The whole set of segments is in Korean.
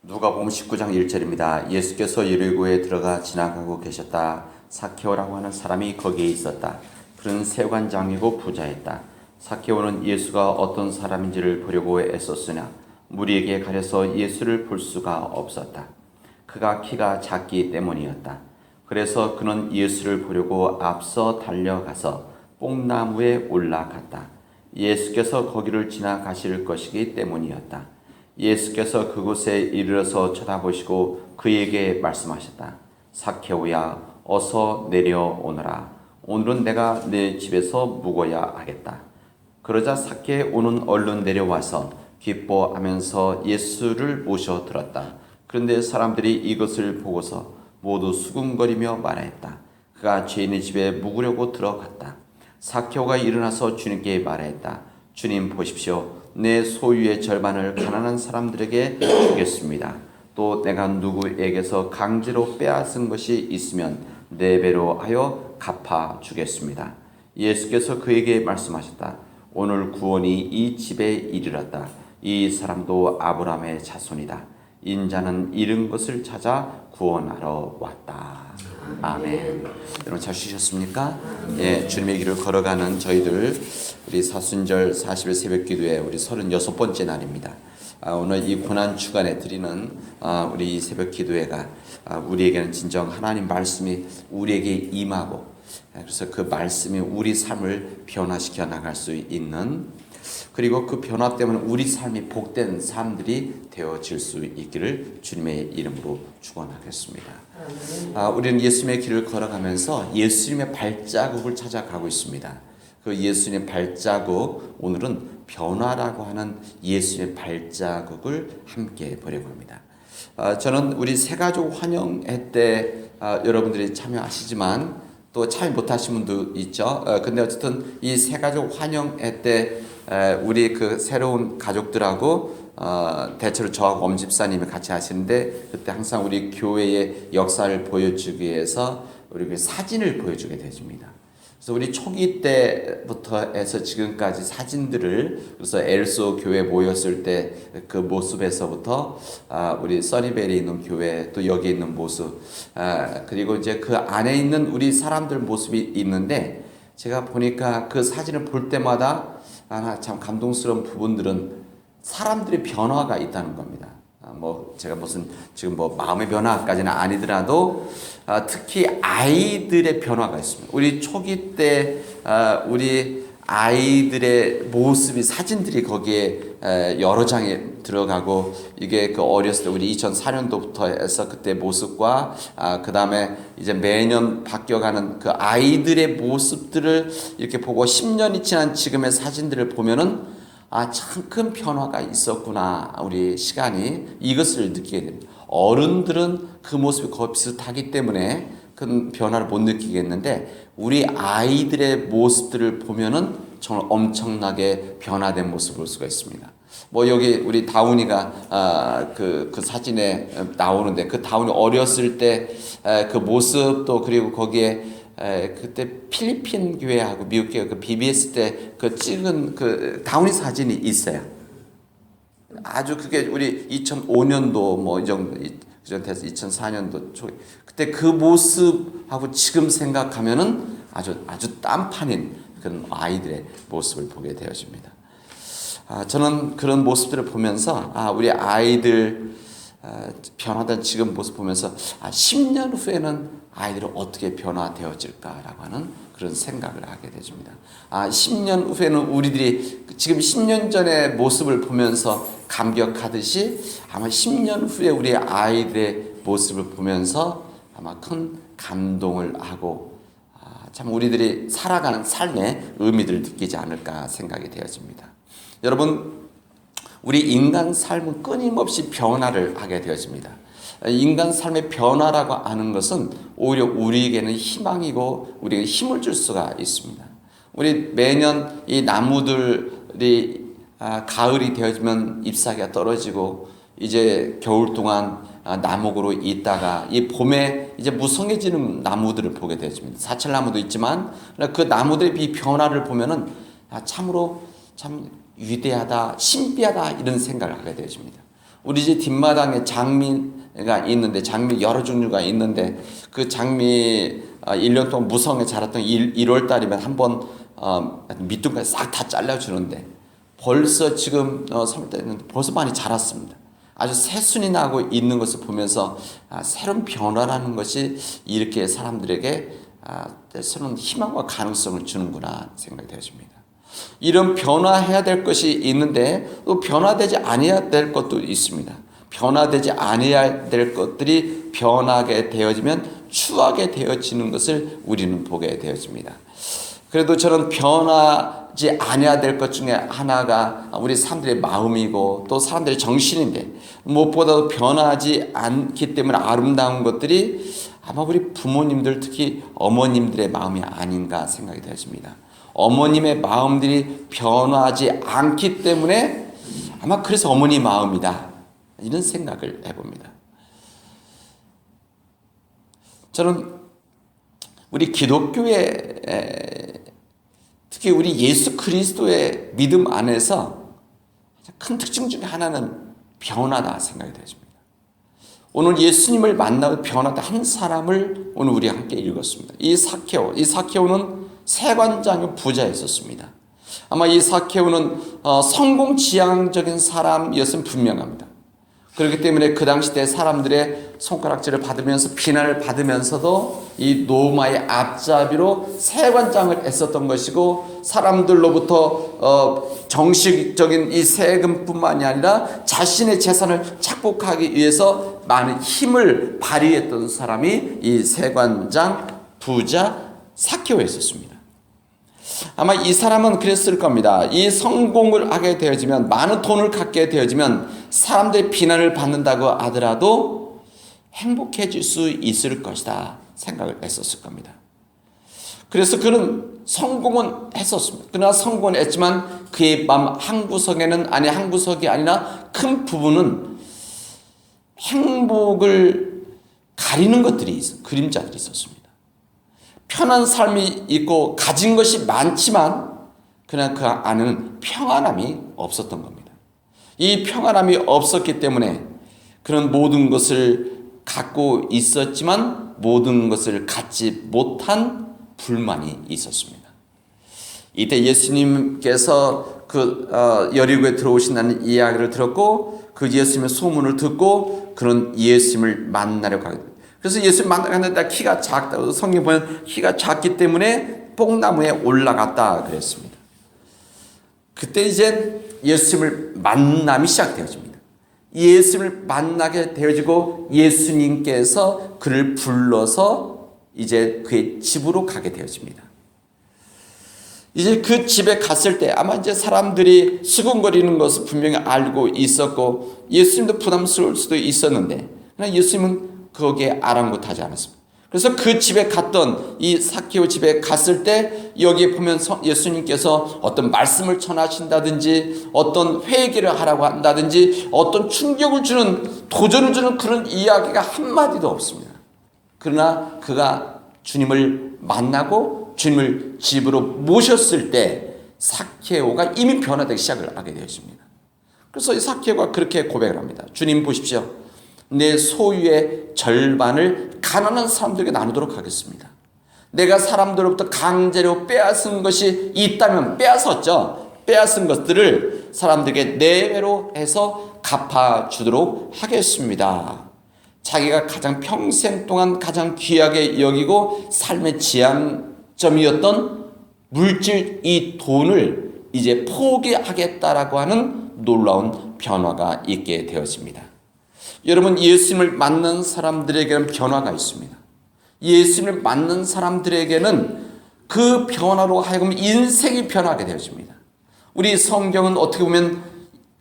누가복음 19장 1절입니다. 예수께서 여리고에 들어가 지나가고 계셨다. 삭개오라고 하는 사람이 거기에 있었다. 그는 세관장이고 부자였다. 삭개오는 예수가 어떤 사람인지를 보려고 애썼으나 무리에게 가려서 예수를 볼 수가 없었다. 그가 키가 작기 때문이었다. 그래서 그는 예수를 보려고 앞서 달려가서 뽕나무에 올라갔다. 예수께서 거기를 지나가실 것이기 때문이었다. 예수께서 그곳에 이르러서 쳐다보시고 그에게 말씀하셨다. 삭개오야, 어서 내려오너라. 오늘은 내가 내 집에서 묵어야 하겠다. 그러자 삭개오는 얼른 내려와서 기뻐하면서 예수를 모셔 들었다. 그런데 사람들이 이것을 보고서 모두 수군거리며 말하였다. 그가 죄인의 집에 묵으려고 들어갔다. 삭개오가 일어나서 주님께 말하였다. 주님 보십시오. 내 소유의 절반을 가난한 사람들에게 주겠습니다. 또 내가 누구에게서 강제로 빼앗은 것이 있으면 4배로 하여 갚아 주겠습니다. 예수께서 그에게 말씀하셨다. 오늘 구원이 이 집에 이르렀다. 이 사람도 아브라함의 자손이다. 인자는 잃은 것을 찾아 구원하러 왔다. 아멘. 여러분 잘 쉬셨습니까? 예, 주님의 길을 걸어가는 저희들 우리 사순절 40일 새벽 기도회 우리 36번째 날입니다. 오늘 이 고난 주간에 드리는 우리 새벽 기도회가 우리에게는 진정 하나님 말씀이 우리에게 임하고 그래서 그 말씀이 우리 삶을 변화시켜 나갈 수 있는 그리고 그 변화 때문에 우리 삶이 복된 삶들이 되어질 수 있기를 주님의 이름으로 축원하겠습니다. 우리는 예수님의 길을 걸어가면서 예수님의 발자국을 찾아가고 있습니다. 그 예수님의 발자국, 오늘은 변화라고 하는 예수님의 발자국을 함께 보려고 합니다. 저는 우리 새가족 환영회 때 여러분들이 참여하시지만 또 참여 못하신 분도 있죠. 근데 어쨌든 이 새가족 환영회 때 우리 그 새로운 가족들하고 대체로 저하고 엄 집사님이 같이 하시는데 그때 항상 우리 교회의 역사를 보여주기 위해서 우리 그 사진을 보여주게 되십니다. 그래서 우리 초기 때부터 해서 지금까지 사진들을 그래서 엘소 교회 모였을 때 그 모습에서부터 우리 써니벨에 있는 교회 또 여기 있는 모습 그리고 이제 그 안에 있는 우리 사람들 모습이 있는데 제가 보니까 그 사진을 볼 때마다 참 감동스러운 부분들은 사람들의 변화가 있다는 겁니다. 제가 무슨 지금 마음의 변화까지는 아니더라도 특히 아이들의 변화가 있습니다. 우리 초기 때 우리 아이들의 모습이 사진들이 거기에 여러 장에 들어가고 이게 그 어렸을 때 우리 2004년도부터 해서 그때 모습과 그 다음에 이제 매년 바뀌어가는 그 아이들의 모습들을 이렇게 보고 10년이 지난 지금의 사진들을 보면은 참 큰 변화가 있었구나. 우리 시간이 이것을 느끼게 됩니다. 어른들은 그 모습이 거의 비슷하기 때문에 큰 변화를 못 느끼겠는데 우리 아이들의 모습들을 보면은 정말 엄청나게 변화된 모습을 볼 수가 있습니다. 여기 우리 다운이가 그 사진에 나오는데 그 다운이 어렸을 때 그 모습도 그리고 거기에 그때 필리핀 교회하고 미국 교회 그 BBS 때 그 찍은 그 다운이 사진이 있어요. 아주 그게 우리 2005년도 이 정도 그전 돼서 2004년도 초 그때 그 모습하고 지금 생각하면은 아주 딴판인 그런 아이들의 모습을 보게 되어집니다. 저는 그런 모습들을 보면서 우리 아이들 변화된 지금 모습 보면서 10년 후에는 아이들은 어떻게 변화되어질까라고 하는 그런 생각을 하게 되십니다. 10년 후에는 우리들이 지금 10년 전의 모습을 보면서 감격하듯이 아마 10년 후에 우리 아이들의 모습을 보면서 아마 큰 감동을 하고 참 우리들이 살아가는 삶의 의미들을 느끼지 않을까 생각이 되어집니다. 여러분, 우리 인간 삶은 끊임없이 변화를 하게 되어집니다. 인간 삶의 변화라고 하는 것은 오히려 우리에게는 희망이고 우리에게 힘을 줄 수가 있습니다. 우리 매년 이 나무들이 가을이 되어지면 잎사귀가 떨어지고 이제 겨울 동안 나목으로 있다가 이 봄에 이제 무성해지는 나무들을 보게 되어집니다. 사철나무도 있지만 그 나무들의 이 변화를 보면은 참으로 참 위대하다, 신비하다 이런 생각을 하게 되어집니다. 우리 집 뒷마당에 장미가 있는데, 장미 여러 종류가 있는데, 그 장미 1년 동안 무성에 자랐던 1월 달이면 한번 밑둥까지 싹 다 잘라주는데, 벌써 지금 3월 달인데 벌써 많이 자랐습니다. 아주 새순이 나고 있는 것을 보면서 새로운 변화라는 것이 이렇게 사람들에게 새로운 희망과 가능성을 주는구나 생각이 되어집니다. 이런 변화해야 될 것이 있는데 또 변화되지 아니해야 될 것도 있습니다. 변화되지 아니해야 될 것들이 변하게 되어지면 추하게 되어지는 것을 우리는 보게 되어집니다. 그래도 저는 변하지 아니해야 될 것 중에 하나가 우리 사람들의 마음이고 또 사람들의 정신인데, 무엇보다도 변하지 않기 때문에 아름다운 것들이 아마 우리 부모님들, 특히 어머님들의 마음이 아닌가 생각이 되어집니다. 어머님의 마음들이 변하지 않기 때문에 아마 그래서 어머니 마음이다, 이런 생각을 해봅니다. 저는 우리 기독교의 특히 우리 예수 그리스도의 믿음 안에서 큰 특징 중에 하나는 변화다 생각이 되어집니다. 오늘 예수님을 만나고 변화다 한 사람을 오늘 우리 함께 읽었습니다. 이 사케오는 세관장의 부자였었습니다. 아마 이 사케오는 성공지향적인 사람이었으면 분명합니다. 그렇기 때문에 그 당시 때 사람들의 손가락질을 받으면서 비난을 받으면서도 이 노마의 앞잡이로 세관장을 했었던 것이고, 사람들로부터 정식적인 이 세금뿐만이 아니라 자신의 재산을 착복하기 위해서 많은 힘을 발휘했던 사람이 이 세관장 부자 사케오였었습니다. 아마 이 사람은 그랬을 겁니다. 이 성공을 하게 되어지면, 많은 돈을 갖게 되어지면 사람들의 비난을 받는다고 하더라도 행복해질 수 있을 것이다 생각을 했었을 겁니다. 그래서 그는 성공은 했었습니다. 그러나 성공은 했지만 그의 마음 한 구석이 아니라 큰 부분은 행복을 가리는 것들이 그림자들이 있었습니다. 편한 삶이 있고 가진 것이 많지만 그러나 그 안에는 평안함이 없었던 겁니다. 이 평안함이 없었기 때문에 그런 모든 것을 갖고 있었지만 모든 것을 갖지 못한 불만이 있었습니다. 이때 예수님께서 여리고에 들어오신다는 이야기를 들었고, 그 예수님의 소문을 듣고 그런 예수님을 만나려고 하게 됩니다. 그래서 예수님 만나갔는데 키가 작다고, 성경 보면 키가 작기 때문에 뽕나무에 올라갔다 그랬습니다. 그때 이제 예수님을 만남이 시작되어집니다. 예수님을 만나게 되어지고 예수님께서 그를 불러서 이제 그의 집으로 가게 되어집니다. 이제 그 집에 갔을 때 아마 이제 사람들이 수군거리는 것을 분명히 알고 있었고 예수님도 부담스러울 수도 있었는데, 그러나 예수님은 거기에 아랑곳하지 않았습니다. 그래서 그 집에 갔던 이 사케오 집에 갔을 때 여기에 보면 예수님께서 어떤 말씀을 전하신다든지 어떤 회개를 하라고 한다든지 어떤 충격을 주는, 도전을 주는 그런 이야기가 한마디도 없습니다. 그러나 그가 주님을 만나고 주님을 집으로 모셨을 때 사케오가 이미 변화되기 시작을 하게 되었습니다. 그래서 이 사케오가 그렇게 고백을 합니다. 주님 보십시오. 내 소유의 절반을 가난한 사람들에게 나누도록 하겠습니다. 내가 사람들로부터 강제로 빼앗은 것이 있다면 빼앗은 것들을 사람들에게 내외로 해서 갚아주도록 하겠습니다. 자기가 가장 평생 동안 가장 귀하게 여기고 삶의 지향점이었던 물질, 이 돈을 이제 포기하겠다라고 하는 놀라운 변화가 있게 되었습니다. 여러분, 예수님을 만난 사람들에게는 변화가 있습니다. 예수님을 만난 사람들에게는 그 변화로 하여금 인생이 변하게 되어집니다. 우리 성경은 어떻게 보면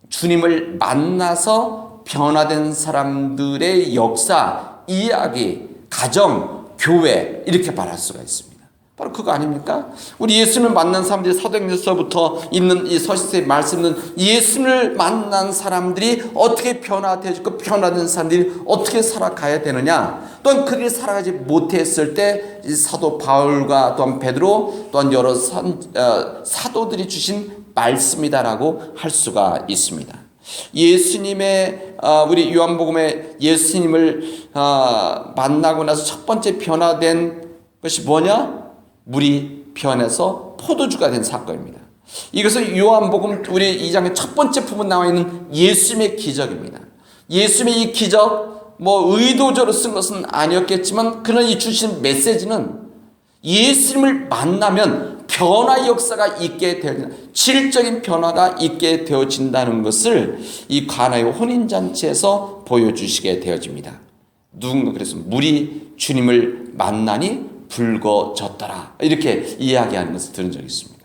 주님을 만나서 변화된 사람들의 역사, 이야기, 가정, 교회 이렇게 말할 수가 있습니다. 바로 그거 아닙니까? 우리 예수님을 만난 사람들이 사도행전서부터 있는 이 서신서의 말씀은 예수님을 만난 사람들이 어떻게 변화되어지고 변화된 사람들이 어떻게 살아가야 되느냐, 또한 그들이 살아가지 못했을 때 사도 바울과 또한 베드로 또한 여러 사도들이 주신 말씀이다라고 할 수가 있습니다. 예수님의 우리 요한복음에 예수님을 만나고 나서 첫 번째 변화된 것이 뭐냐? 물이 변해서 포도주가 된 사건입니다. 이것은 요한복음 우리 2장의 첫 번째 부분 나와 있는 예수님의 기적입니다. 예수님의 이 기적 의도적으로 쓴 것은 아니었겠지만 그러나 이 주신 메시지는 예수님을 만나면 변화의 역사가 있게 되어진다. 질적인 변화가 있게 되어진다는 것을 이 가나의 혼인잔치에서 보여주시게 되어집니다. 누군가 그래서 물이 주님을 만나니 붉어졌더라 이렇게 이야기하는 것을 들은 적이 있습니다.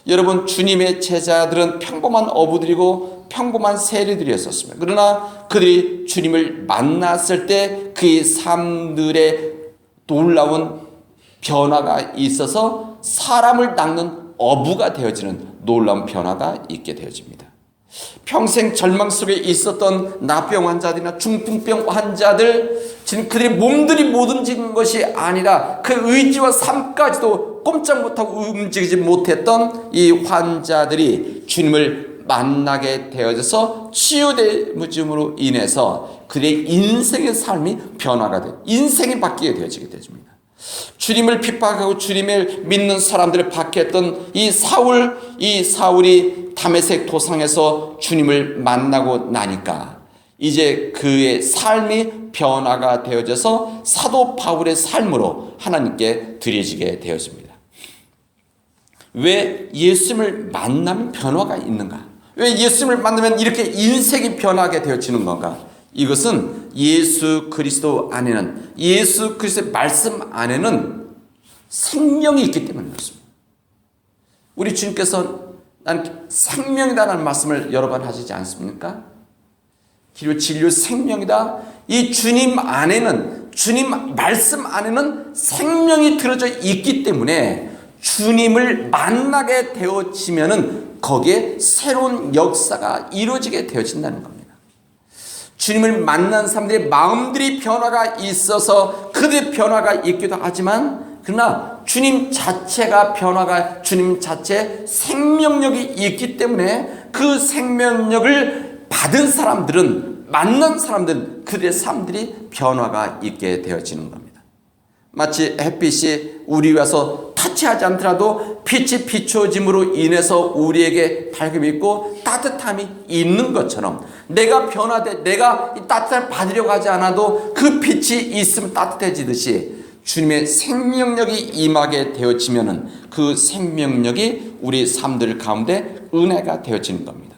여러분, 주님의 제자들은 평범한 어부들이고 평범한 세리들이었습니다. 그러나 그들이 주님을 만났을 때 그의 삶들의 놀라운 변화가 있어서 사람을 낚는 어부가 되어지는 놀라운 변화가 있게 되어집니다. 평생 절망 속에 있었던 나병 환자들이나 중풍병 환자들, 지금 그들의 몸들이 못 움직이는 것이 아니라 그 의지와 삶까지도 꼼짝 못하고 움직이지 못했던 이 환자들이 주님을 만나게 되어져서 치유됨으로 인해서 그들의 인생의 삶이 변화가 되어 인생이 바뀌게 되어지게 되십니다. 주님을 핍박하고 주님을 믿는 사람들을 박해했던 이 사울이 다메섹 도상에서 주님을 만나고 나니까 이제 그의 삶이 변화가 되어져서 사도 바울의 삶으로 하나님께 드려지게 되었습니다. 왜 예수님을 만나면 변화가 있는가? 왜 예수님을 만나면 이렇게 인생이 변하게 되어지는 건가? 이것은 예수 그리스도 안에는, 예수 그리스도의 말씀 안에는 생명이 있기 때문에 그렇습니다. 우리 주님께서 난 생명이다라는 말씀을 여러 번 하시지 않습니까? 그리고 진료 생명이다. 이 주님 안에는, 주님 말씀 안에는 생명이 들어져 있기 때문에 주님을 만나게 되어지면은 거기에 새로운 역사가 이루어지게 되어진다는 겁니다. 주님을 만난 사람들의 마음들이 변화가 있어서 그들의 변화가 있기도 하지만 그러나 주님 자체가 주님 자체 생명력이 있기 때문에 그 생명력을 받은 사람들은, 만난 사람들은 그들의 삶들이 변화가 있게 되어지는 겁니다. 마치 햇빛이 우리 와서 타치하지 않더라도 빛이 비추어짐으로 인해서 우리에게 밝음이 있고 따뜻함이 있는 것처럼 내가 변화돼 내가 이 따뜻함을 받으려고 하지 않아도 그 빛이 있으면 따뜻해지듯이 주님의 생명력이 임하게 되어지면은 그 생명력이 우리 삶들 가운데 은혜가 되어지는 겁니다.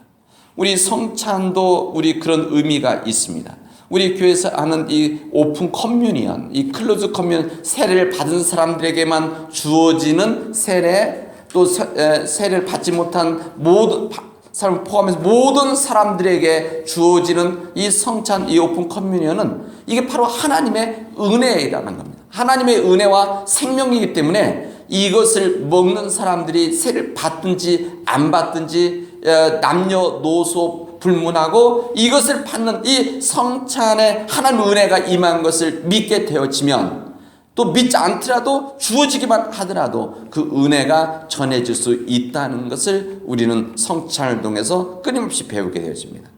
우리 성찬도 우리 그런 의미가 있습니다. 우리 교회에서 하는 이 오픈 커뮤니언, 이 클로즈 커뮤니언, 세례를 받은 사람들에게만 주어지는 세례, 또 세례를 받지 못한 모든 사람 포함해서 모든 사람들에게 주어지는 이 성찬, 이 오픈 커뮤니언은 이게 바로 하나님의 은혜라는 겁니다. 하나님의 은혜와 생명이기 때문에 이것을 먹는 사람들이 세례를 받든지 안 받든지 남녀노소 불문하고 이것을 받는 이 성찬에 하나님의 은혜가 임한 것을 믿게 되어지면 또 믿지 않더라도 주어지기만 하더라도 그 은혜가 전해질 수 있다는 것을 우리는 성찬을 통해서 끊임없이 배우게 되어집니다.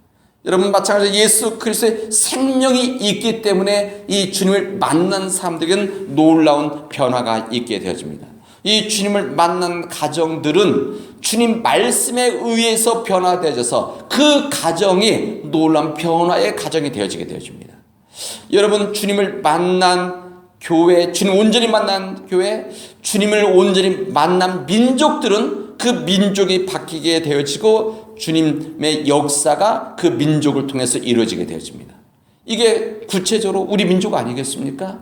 여러분, 마찬가지로 예수 그리스도의 생명이 있기 때문에 이 주님을 만난 사람들에게는 놀라운 변화가 있게 되어집니다. 이 주님을 만난 가정들은 주님 말씀에 의해서 변화되어져서 그 가정이 놀라운 변화의 가정이 되어지게 되어집니다. 여러분, 주님을 만난 교회, 주님 온전히 만난 교회, 주님을 온전히 만난 민족들은 그 민족이 바뀌게 되어지고 주님의 역사가 그 민족을 통해서 이루어지게 되어집니다. 이게 구체적으로 우리 민족 아니겠습니까?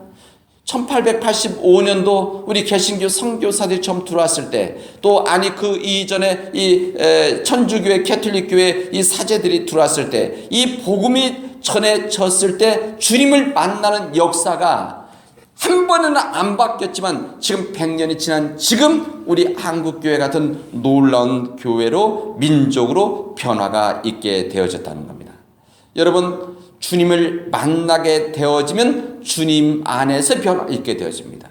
1885년도 우리 개신교 선교사들이 처음 들어왔을 때, 또 그 이전에 이 천주교회, 캐톨릭교회 이 사제들이 들어왔을 때, 이 복음이 전해졌을 때 주님을 만나는 역사가 한 번은 안 바뀌었지만 지금 100년이 지난 지금 우리 한국교회 같은 놀라운 교회로, 민족으로 변화가 있게 되어졌다는 겁니다. 여러분, 주님을 만나게 되어지면 주님 안에서 변화가 있게 되어집니다.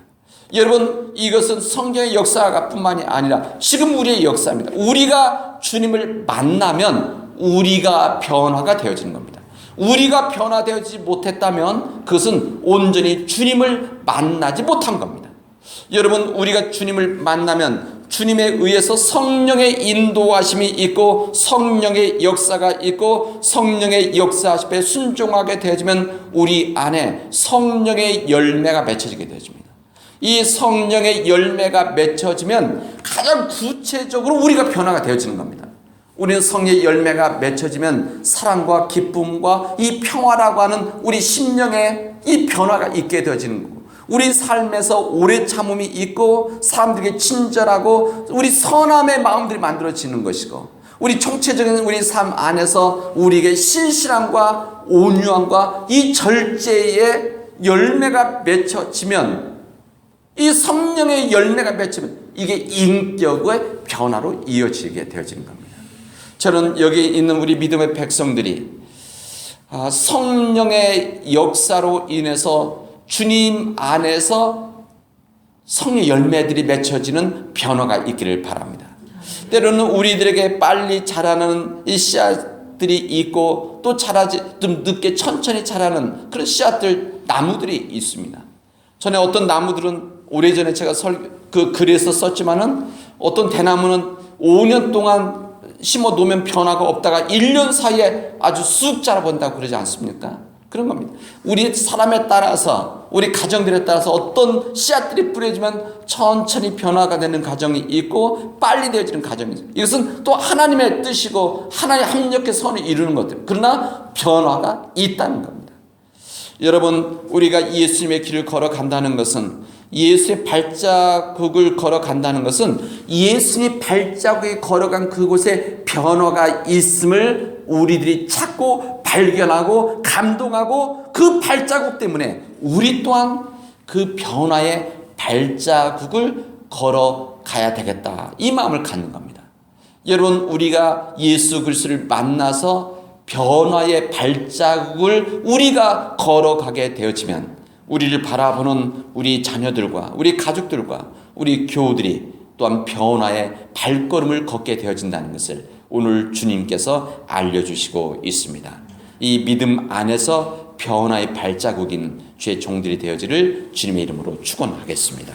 여러분, 이것은 성경의 역사가 뿐만이 아니라 지금 우리의 역사입니다. 우리가 주님을 만나면 우리가 변화가 되어지는 겁니다. 우리가 변화되지 못했다면 그것은 온전히 주님을 만나지 못한 겁니다. 여러분, 우리가 주님을 만나면 주님에 의해서 성령의 인도하심이 있고 성령의 역사가 있고 성령의 역사하심에 순종하게 되어지면 우리 안에 성령의 열매가 맺혀지게 되어집니다. 이 성령의 열매가 맺혀지면 가장 구체적으로 우리가 변화가 되어지는 겁니다. 우리는 성령의 열매가 맺혀지면 사랑과 기쁨과 이 평화라고 하는 우리 심령에 이 변화가 있게 되어지는 거고, 우리 삶에서 오래 참음이 있고 사람들에게 친절하고 우리 선함의 마음들이 만들어지는 것이고, 우리 총체적인 우리 삶 안에서 우리에게 신실함과 온유함과 이 절제의 열매가 맺혀지면, 이 성령의 열매가 맺히면 이게 인격의 변화로 이어지게 되어지는 겁니다. 저는 여기 있는 우리 믿음의 백성들이 성령의 역사로 인해서 주님 안에서 성령 열매들이 맺혀지는 변화가 있기를 바랍니다. 때로는 우리들에게 빨리 자라는 이 씨앗들이 있고 또 자라지 좀 늦게 천천히 자라는 그런 씨앗들, 나무들이 있습니다. 전에 어떤 나무들은 오래전에 제가 글에서 썼지만은 어떤 대나무는 5년 동안 심어 놓으면 변화가 없다가 1년 사이에 아주 쑥 자라본다고 그러지 않습니까? 그런 겁니다. 우리 사람에 따라서, 우리 가정들에 따라서 어떤 씨앗들이 뿌려지면 천천히 변화가 되는 가정이 있고 빨리 되어지는 가정이 있습니다. 이것은 또 하나님의 뜻이고 하나님 합력의 선을 이루는 것들, 그러나 변화가 있다는 겁니다. 여러분, 우리가 예수님의 길을 걸어간다는 것은, 예수의 발자국을 걸어간다는 것은 예수님이 발자국에 걸어간 그곳에 변화가 있음을 우리들이 찾고 발견하고 감동하고, 그 발자국 때문에 우리 또한 그 변화의 발자국을 걸어가야 되겠다, 이 마음을 갖는 겁니다. 여러분, 우리가 예수 그리스도를 만나서 변화의 발자국을 우리가 걸어가게 되어지면 우리를 바라보는 우리 자녀들과 우리 가족들과 우리 교우들이 또한 변화의 발걸음을 걷게 되어진다는 것을 오늘 주님께서 알려주시고 있습니다. 이 믿음 안에서 변화의 발자국인 주의 종들이 되어지를 주님의 이름으로 축원하겠습니다.